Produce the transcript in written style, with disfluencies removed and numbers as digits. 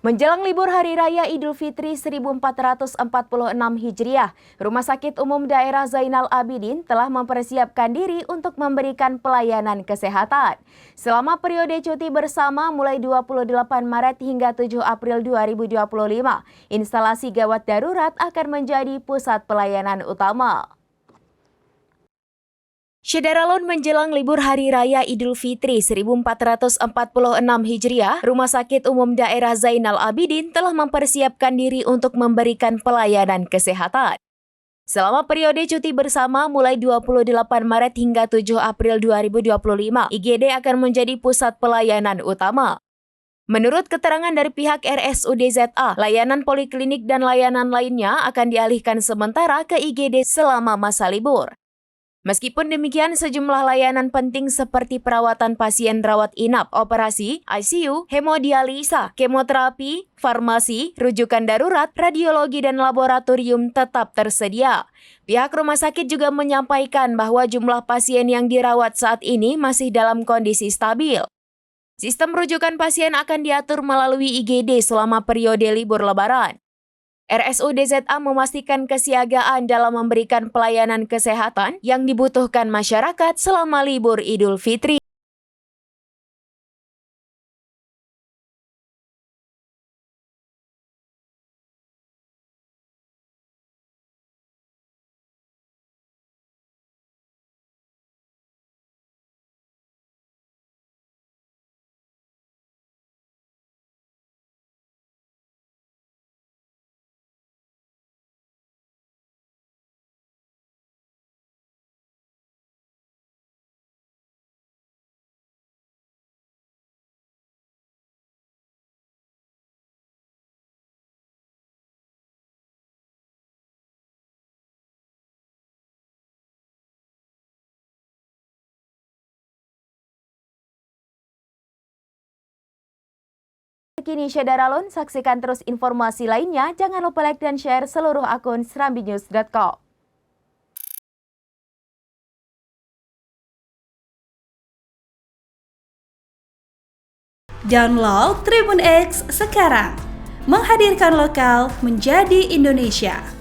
Menjelang libur Hari Raya Idul Fitri 1446 Hijriah, Rumah Sakit Umum Daerah Zainal Abidin telah mempersiapkan diri untuk memberikan pelayanan kesehatan. Selama periode cuti bersama mulai 28 Maret hingga 7 April 2025, instalasi gawat darurat akan menjadi pusat pelayanan utama. Syederalun menjelang libur Hari Raya Idul Fitri 1446 Hijriah, Rumah Sakit Umum Daerah Zainal Abidin telah mempersiapkan diri untuk memberikan pelayanan kesehatan. Selama periode cuti bersama mulai 28 Maret hingga 7 April 2025, IGD akan menjadi pusat pelayanan utama. Menurut keterangan dari pihak RSUD ZA, layanan poliklinik dan layanan lainnya akan dialihkan sementara ke IGD selama masa libur. Meskipun demikian, sejumlah layanan penting seperti perawatan pasien rawat inap, operasi, ICU, hemodialisa, kemoterapi, farmasi, rujukan darurat, radiologi, dan laboratorium tetap tersedia. Pihak rumah sakit juga menyampaikan bahwa jumlah pasien yang dirawat saat ini masih dalam kondisi stabil. Sistem rujukan pasien akan diatur melalui IGD selama periode libur Lebaran. RSUD ZA memastikan kesiagaan dalam memberikan pelayanan kesehatan yang dibutuhkan masyarakat selama libur Idul Fitri. Kini Syederalun, saksikan terus informasi lainnya. Jangan lupa like dan share seluruh akun serambinews.com. Download Tribun X sekarang, menghadirkan lokal menjadi Indonesia.